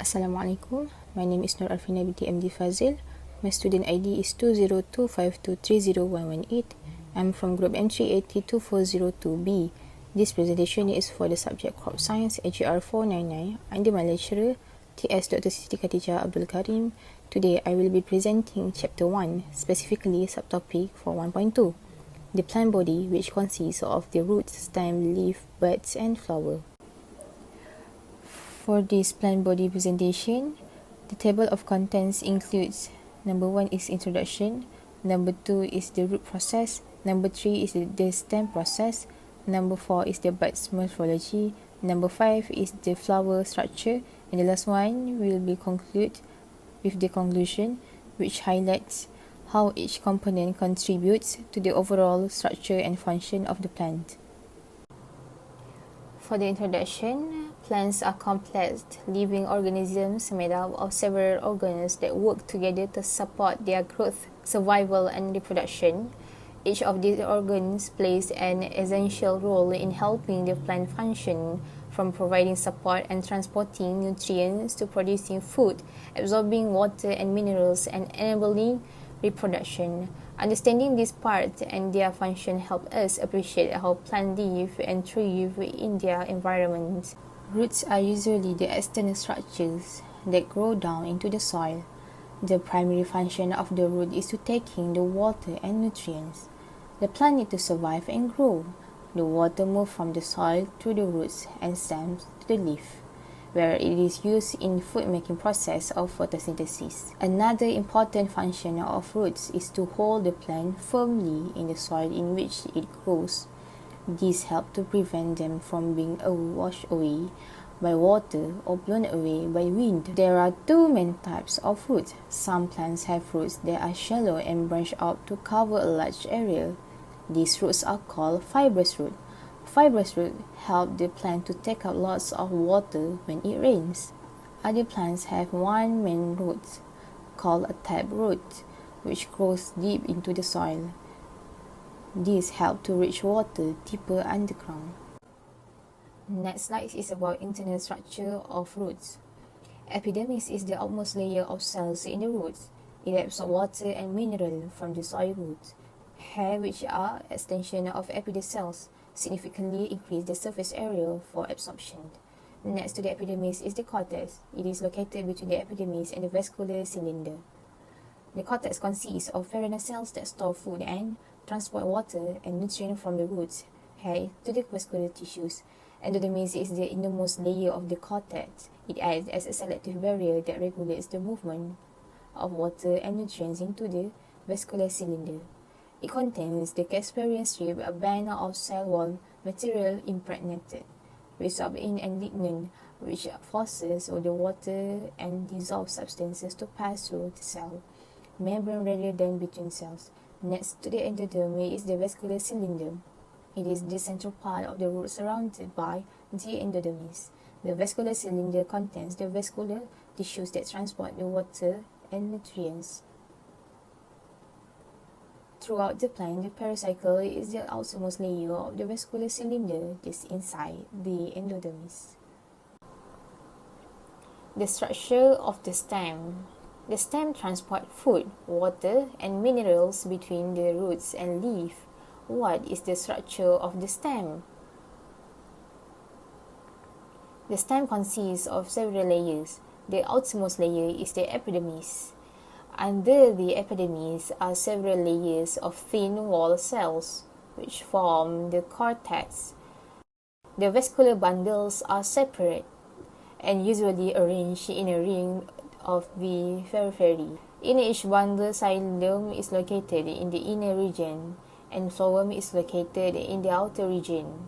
Assalamualaikum. My name is Afrina Binti Md.Fazil. My student ID is 20252301118. I'm from group M3802402B. This presentation is for the subject Crop Science AGR499 under my lecturer TS Dr. Siti Khadijah Abdul Karim. Today I will be presenting chapter 1, specifically subtopic for 1.2, the plant body, which consists of the root, stem, leaf, buds and flower. For this plant body presentation, the table of contents includes: number 1 is introduction, number 2 is the root process, number 3 is the stem process, number 4 is the buds morphology, number 5 is the flower structure, and the last one will be conclude with the conclusion, which highlights how each component contributes to the overall structure and function of the plant. For the introduction, plants are complex living organisms made up of several organs that work together to support their growth, survival, and reproduction. Each of these organs plays an essential role in helping the plant function, from providing support and transporting nutrients to producing food, absorbing water and minerals, and enabling reproduction. Understanding these parts and their function help us appreciate how plants live and thrive in their environment. Roots are usually the external structures that grow down into the soil. The primary function of the root is to take in the water and nutrients. The plant needs to survive and grow. The water moves from the soil through the roots and stems to the leaf, where it is used in food making process of photosynthesis. Another important function of roots is to hold the plant firmly in the soil in which it grows. This helps to prevent them from being washed away by water or blown away by wind. There are two main types of roots. Some plants have roots that are shallow and branch out to cover a large area. These roots are called fibrous roots. Fibrous roots help the plant to take up lots of water when it rains. Other plants have one main root, called a taproot, which grows deep into the soil. This helps to reach water deeper underground. Next slide is about internal structure of roots. Epidermis is the outermost layer of cells in the roots. It absorbs water and mineral from the soil roots. Hair, which are extension of epithelial cells, significantly increase the surface area for absorption. Next to the epidermis is the cortex. It is located between the epidermis and the vascular cylinder. The cortex consists of farina cells that store food and transport water and nutrients from the roots hair to the vascular tissues. Endodermis is the innermost layer of the cortex. It acts as a selective barrier that regulates the movement of water and nutrients into the vascular cylinder. It contains the Casparian strip, a band of cell wall material impregnated with sorbitol and lignin, which forces the water and dissolved substances to pass through the cell membrane rather than between cells. Next to the endodermis is the vascular cylinder. It is the central part of the root surrounded by the endodermis. The vascular cylinder contains the vascular tissues that transport the water and nutrients. Throughout the plant, the pericycle is the outermost layer of the vascular cylinder just inside the endodermis. The structure of the stem. The stem transports food, water, and minerals between the roots and leaf. What is the structure of the stem? The stem consists of several layers. The outermost layer is the epidermis. Under the epidermis are several layers of thin wall cells, which form the cortex. The vascular bundles are separate and usually arranged in a ring of the periphery. In each bundle, xylem is located in the inner region, and phloem is located in the outer region.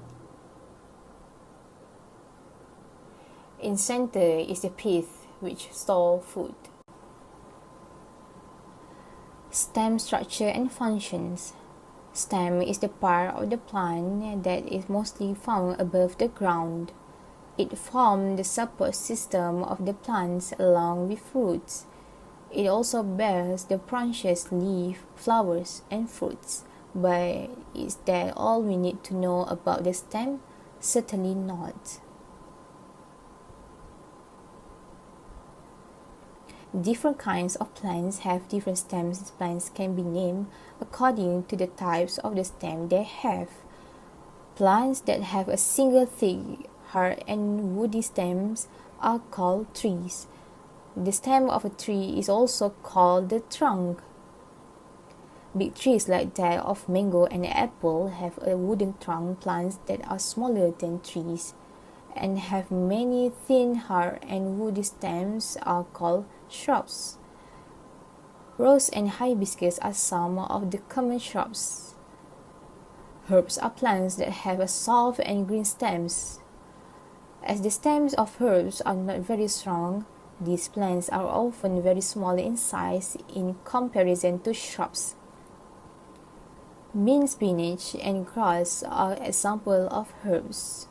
In center is the pith, which stores food. Stem structure and functions. Stem is the part of the plant that is mostly found above the ground. It forms the support system of the plants along with roots. It also bears the branches, leaves, flowers, and fruits. But is that all we need to know about the stem? Certainly not. Different kinds of plants have different stems. Plants can be named according to the types of the stem they have. Plants that have a single thick, hard and woody stems are called trees. The stem of a tree is also called the trunk. Big trees like that of mango and apple have a wooden trunk. Plants that are smaller than trees and have many thin, hard and woody stems are called shrubs. Rose and hibiscus are some of the common shrubs. Herbs are plants that have a soft and green stems. As the stems of herbs are not very strong, these plants are often very small in size in comparison to shrubs. Mint, spinach, and grass are examples of herbs.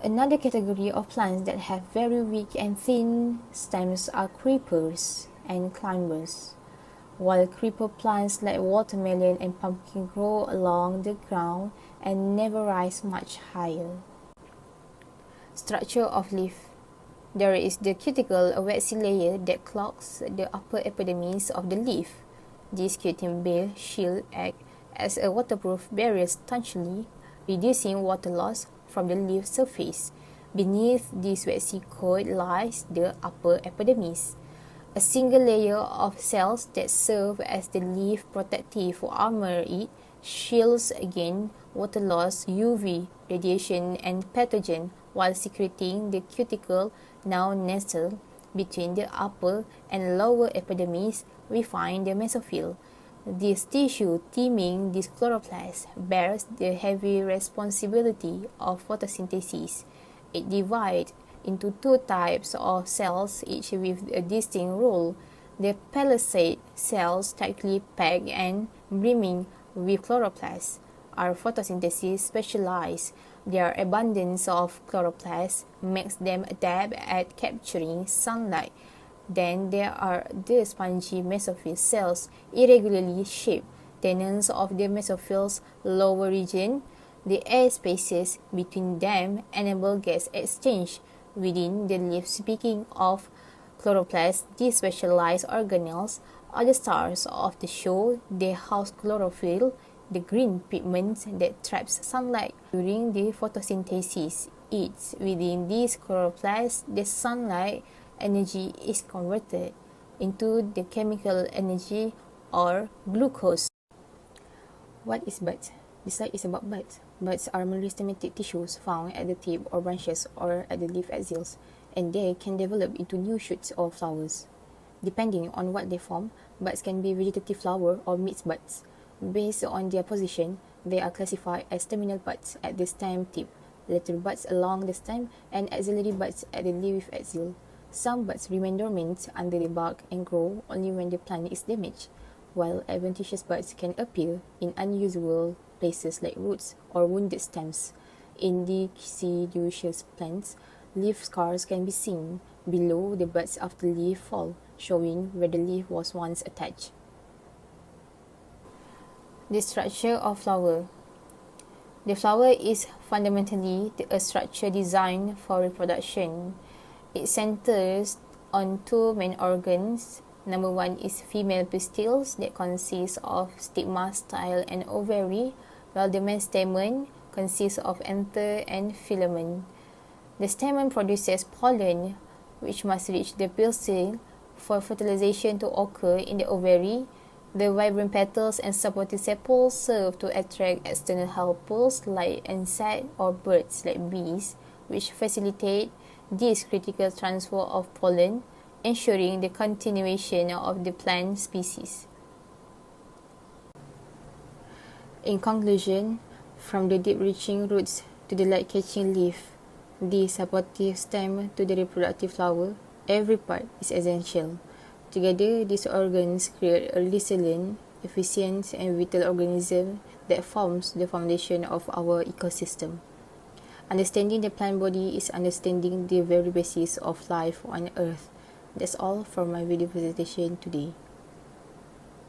Another category of plants that have very weak and thin stems are creepers and climbers. While creeper plants like watermelon and pumpkin grow along the ground and never rise much higher. Structure of leaf. There is the cuticle, a waxy layer that cloaks the upper epidermis of the leaf. This cutin bill shield acts as a waterproof barrier staunchly, reducing water loss from the leaf surface. Beneath this waxy coat lies the upper epidermis, a single layer of cells that serve as the leaf protective armor. It shields against water loss, UV radiation, and pathogen, while secreting the cuticle now nestled between the upper and lower epidermis. We find the mesophyll. This tissue teeming this chloroplast bears the heavy responsibility of photosynthesis. It divides into two types of cells, each with a distinct role. The palisade cells, tightly packed and brimming with chloroplasts, are photosynthesis specialized. Their abundance of chloroplasts makes them adept at capturing sunlight. Then there are the spongy mesophyll cells, irregularly shaped tenons of the mesophylls lower region. The air spaces between them enable gas exchange within the leaf. Speaking of chloroplasts, these specialized organelles are the stars of the show. They house chlorophyll, the green pigment that traps sunlight during the photosynthesis. It's within these chloroplasts the sunlight energy is converted into the chemical energy or glucose. What is buds? This slide is about buds. Buds are meristematic tissues found at the tip or branches or at the leaf axils, and they can develop into new shoots or flowers. Depending on what they form, buds can be vegetative flower or mixed buds. Based on their position, they are classified as terminal buds at the stem tip, lateral buds along the stem, and axillary buds at the leaf axil. Some buds remain dormant under the bark and grow only when the plant is damaged, while adventitious buds can appear in unusual places like roots or wounded stems. In deciduous plants, leaf scars can be seen below the buds after leaf fall, showing where the leaf was once attached. The structure of flower. The flower is fundamentally a structure designed for reproduction. It centers on two main organs. Number one is female pistils that consist of stigma, style, and ovary, while the male stamen consists of anther and filament. The stamen produces pollen, which must reach the pistil for fertilization to occur in the ovary. The vibrant petals and supporting sepals serve to attract external helpers like insects or birds like bees, which facilitate this critical transfer of pollen, ensuring the continuation of the plant species. In conclusion, from the deep-reaching roots to the light-catching leaf, the supportive stem to the reproductive flower, every part is essential. Together, these organs create a resilient, efficient, and vital organism that forms the foundation of our ecosystem. Understanding the plant body is understanding the very basis of life on Earth. That's all for my video presentation today.